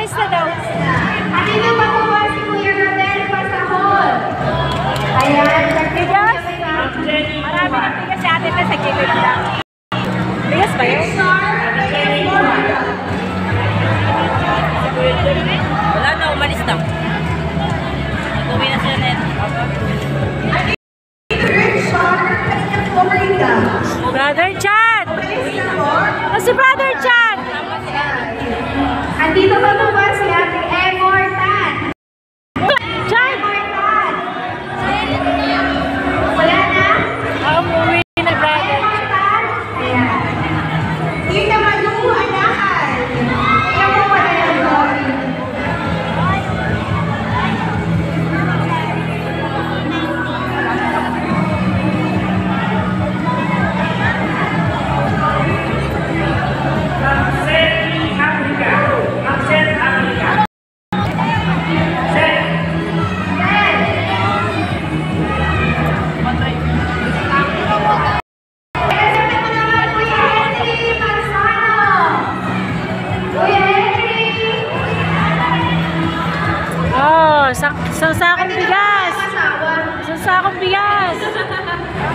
Alis na daw. Kanino pa po ba si Kuya Rodel Pasahol? Ayan, Bigas? Marami ng bigas si ate na sa gilid lang. Bigas ba yun? Wala na, umalis na. Nag-uwi na sila net. Brother Chad! Oh, si Brother Chad! Andito pa po ba si Ate Emortan? Chad! Wala na? Umuwi na, brother. Ayan. Tita Manu, anahan. Kaya po wala yung Lori. Isang sakong bigas! Isang sakong bigas!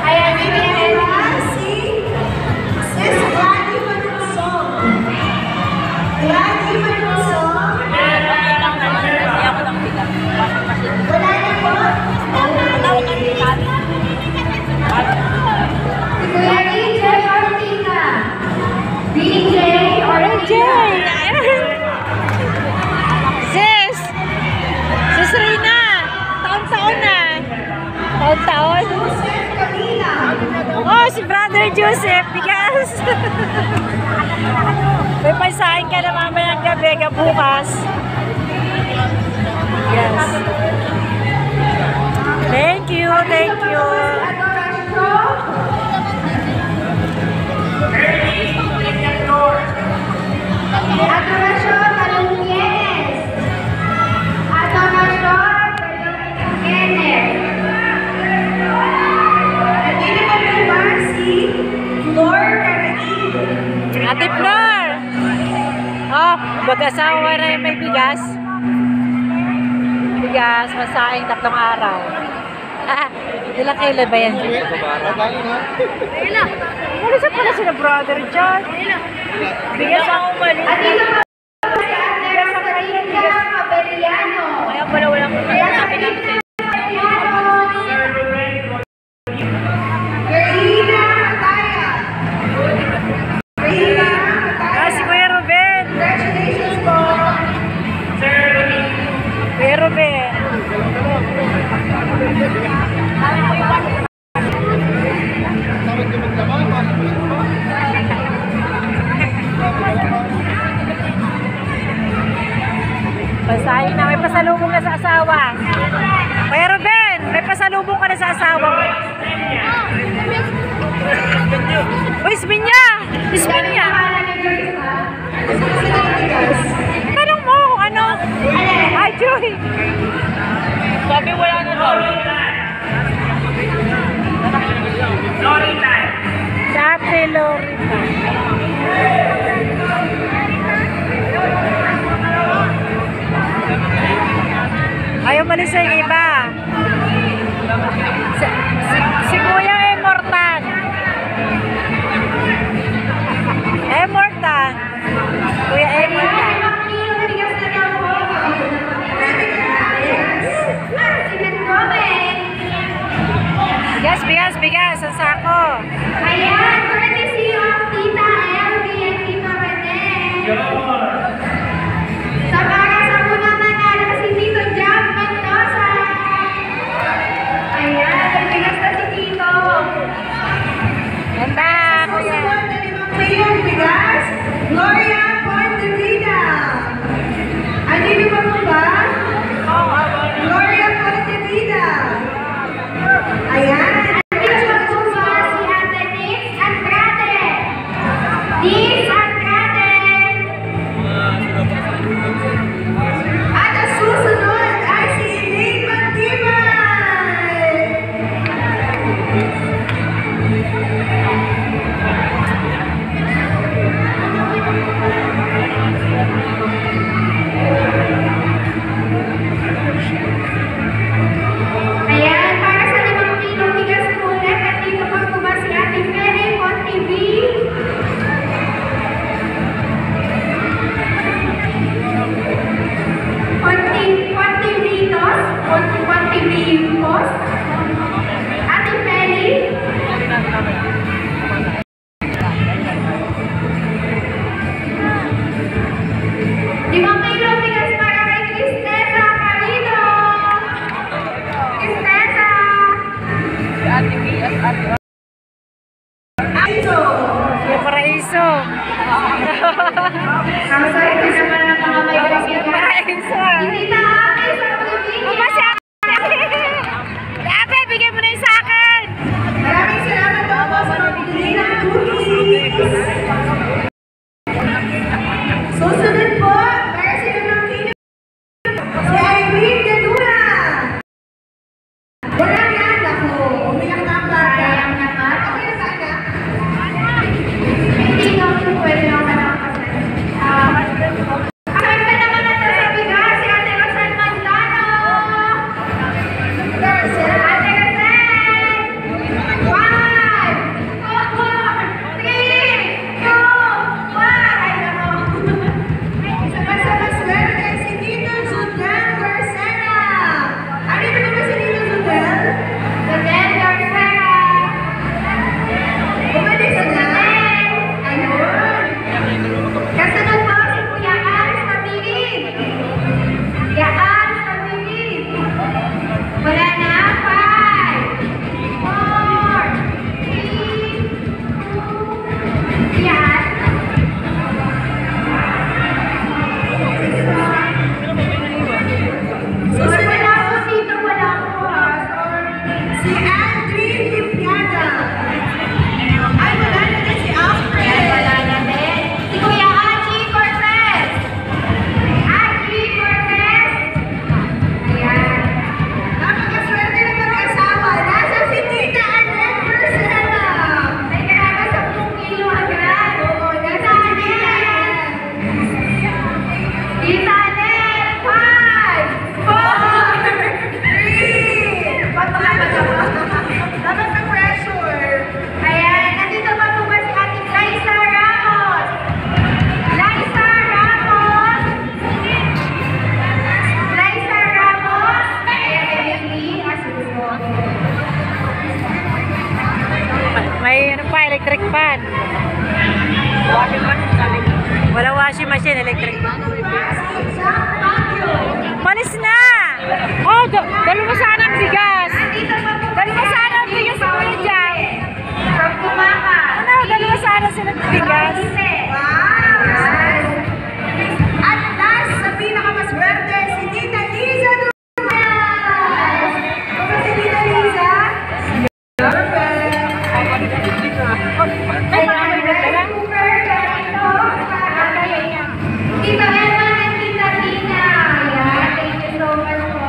Ayan, bibigyan si Sis Gladys Manusong. Gladys Manusong. Wala na po. Kuya DJ Ortiga. DJ Ortiga. Sis! Sis Rina! Taon-taon na! Taon-taon? Oh, si Brother Joseph! Bigas! May paisahin ka na mamayang gabi ka bukas. Yes. Thank you, thank you. Adorasyon Balungyenes. Adorasyon Balungyenes. Nandito pa po ba si Flor Caraib? Ate Flor! Oh, mag-asawa na yung may bigas. Bigas, masaing 3 araw. Ilang kilo ba yan? Ilang? Umalis pala sila brother John. Bigas ang umalis. At dito pa po si Ate Rosalina Maberiano. Kaya pala walang sabi namin sa Gerlina Mataya. Gerlina Mataya. si Kuya Ruben. Congratulations po. Kuya Ruben. Pasahin na, may pasalubong na sa asawa. Kuya Ruben, may pasalubong ka na sa asawa mo. Uy, Sminya! Sminya! Tanong mo kung ano. Ay, Joy! Sabi wala na daw. Lorita. Sa ate Lorita. Ayaw malis sa yung iba. Si Kuya Emortan. Emortan. Kuya Emortan. Bigas. Ang sako. Ayan, courtesy of Tita Elvie and Tita Rene. Sa para sa munang nanalo si Tito Jack Mendoza. Ayan, nagbigas na si Tito. Ganda, Kuya. Mayroong bigas, Gloria Pontevida. Andito pa po ba? Gloria Pontevida. Ayan. Andito pa po ba si Ate Nix Andrade? Nix Andrade. Contributos. Ate Feli. 5 kilo bigas para kay Cristesa Carino. Cristesa. Aiso. Yung paraiso. Ang sorry ko naman ang mga may bigas. Paraiso. Hindi na ate sa Pilipinas. Mama si Ate, bigyan mo na yung sa akin. Maraming salamat po po sa pagbibili ng cookies. Susunod po, para sila ng kino. Si Irene Gadura. Wala na, ako. Umiyak na ang bata. Sayang naman. Okay na sana? Hindi na ako pwede na ako nakakasan. Asan ka naman na sa bigas? Si Ate Rosan Mandano. Ate Rosan. 1, 2, 3, 2, 1. Ay, nako. Sa swerte, si Tito Judel Garcera. Ano ito naman si Tito Judel? Judel Garcera. Umalis na. Ayun. Kasunod po si Kuya Aris Tapirin. Kuya Aris Tapirin. Wala na. 5, 4, 3, 2, yan. Sorry, wala po dito, wala po. Si Andrea Limpiada. Ay, wala na din si Alfred. Ay, wala na din. Si Kuya Aji Cortez. Aji Cortez. Ayan. Napakaswerte na mag-asawa. Nasa si Tita Annette Marcela. May karama 10 kilo agad. Oo, nasa Annette. Tita Annette, 5, 4, 3. Dapat may pressure. Ayan, nandito pa po ba si Ate Liza Ramos? Liza Ramos. Liza Ramos. Ayan, Emily. May ano pa, electric fan. Wala washing machine, electric fan. Palis na! Oh, dalawa sana ang bigas. Nandito pa po Dalawa sana ang bigas sa mga dyan. from Kumaka. Ano, dalawa sana sila ng bigas. Wow! At last, sa pinakamaswerte, si Tita Liza Dumas! Kung si Tita Liza? Perfect! Ay, baka may nagdala. Tita Emma and Tita Tina. Ayan, thank you so much po.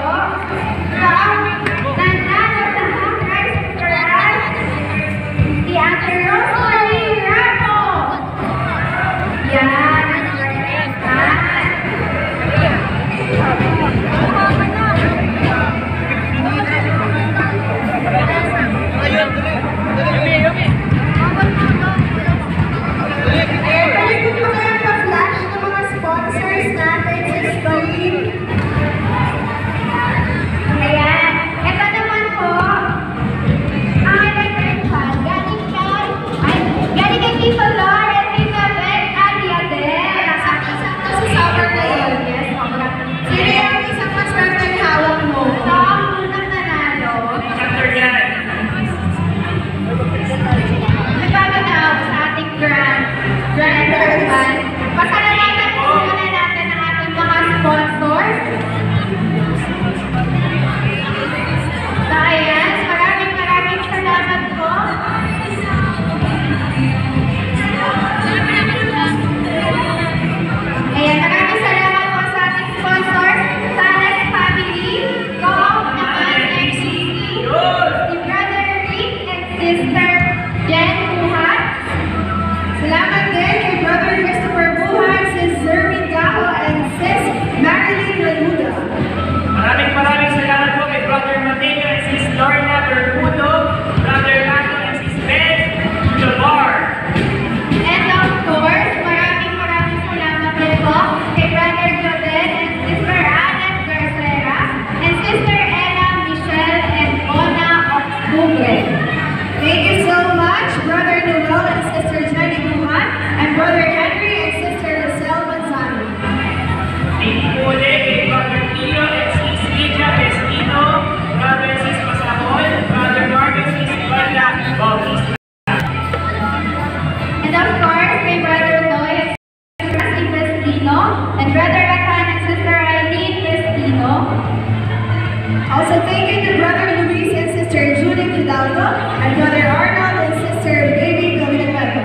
Also, thank you to Brother Luis and Sister Judith Hidalgo, and Brother Arnold and Sister Baby Villanueva.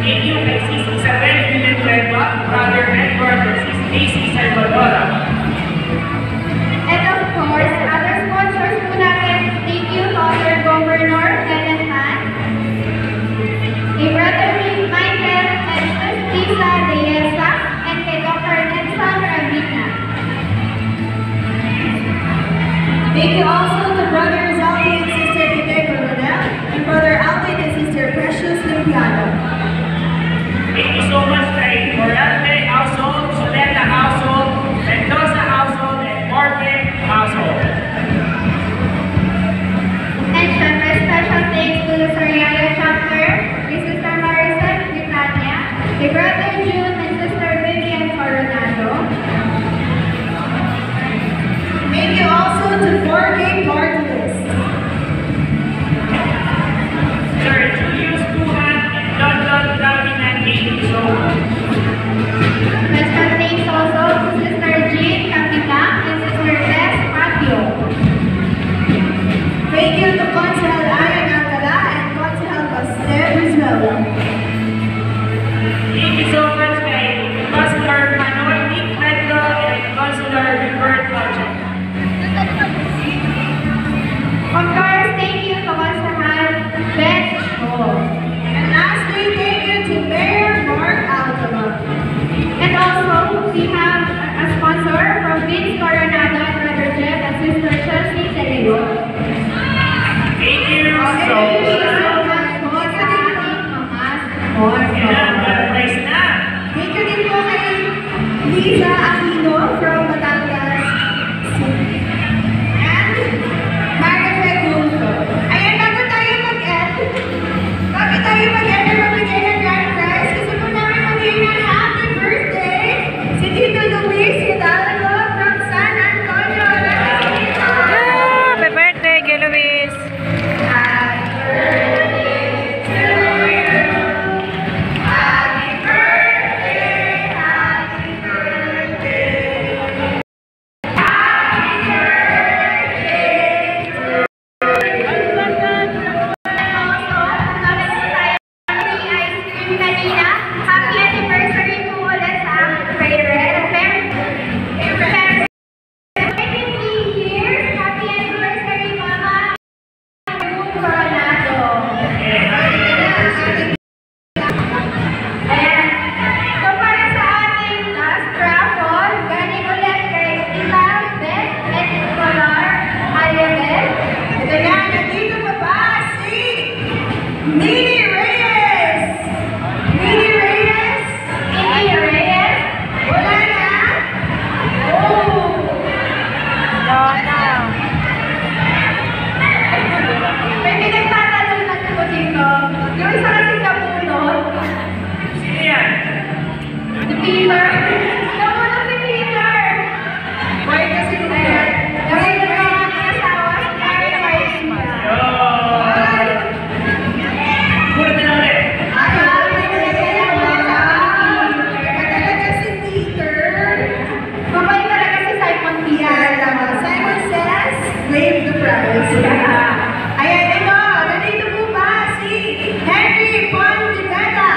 Thank you kay Sis Isabel Villanueva, Brother Edward, and Sis Daisy Salvadora. And of course, other sponsors po natin, thank you to our Governor, Kenneth Han, kay Brother Michael and Sis Lisa Dehesa, and kay Dr. Nelson Ravina. Thank you also to Brothers Alvin and Sister Ide Coronel, and Brother Alvin and Sister Precious Limpiano. Thank you so much kay Morante household, Soleta household, Mendoza household, and Morgan household. And syempre, special thanks to the Sariaya chapter, kay Sister Maricel Britania, kay Brother June and Sister Vivian Coronado. Thank you also to 4K Party List. Sir Julius Buhan and London Gavin and Katie So. Special thanks also to Sister Jean Capitan and Sister Tess Matthew. Thank you to Consel Ayan Alcala and Consel Pastor Rizal. Thank you so much kay Consular Manoy Nick Medlo and Consular Rivert Project. Of course, thank you to Consular Beth Shaw. And lastly, thank you to Mayor Mark Alcala. And also, we have a sponsor from Vince Coronado and Brother Jeff and Sister Chelsea Telego. Thank you so Thank you so much po sa ating mga sponsor. Praise na! Thank you din po kay Lisa Aquino from Batangas City. And Margaret Gulto. Ayan, bago tayo mag-end, magbigay ng grand prize, gusto po namin mag-ibig ng happy birthday si Tito Luis Hidalgo from San Antonio. Happy birthday, kay Luis. Happy birthday to you. Happy birthday, happy birthday. Happy birthday to you. Also, nag-ice cream kanina. Happy anniversary po ulit sa favorite. Favorite. 23 years. Happy anniversary, Mama. Coronado. Ayan. So, para sa ating last raffle, galing ulit kay Tita Beth and Nicolar Ariabel. Ito yan, nandito pa ba si Mini Reyes? Mini Reyes? Mini Reyes? Wala na? Oh! Donna. May pinagtatanong na ko dito. Yung isa kasi kapunod, Sino yan? si Peter. Kapunod si Peter! Why kasi Peter? Kasi yung mga asawa, si Karen Martina. Muna na ulit. Ay, talaga si Peter. Mabait talaga si Simon Peter. Simon says, wave the prize. Ayan, ito. Nandito po ba si Henry Pontiveda?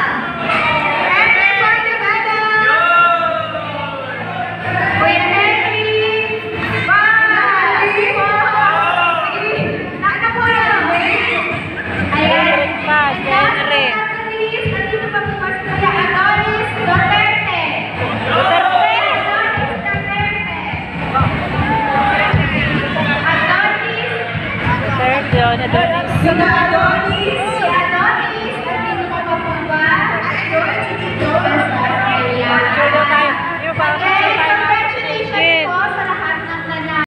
Henry Pontiveda! Kuya Henry! Bye! Nakita po yan. Ayan. Pa, si Henry. Nandito pa po ba si Kuya Adonis Duterte? Duterte. Adonis Duterte. Adonis Sergio, na doon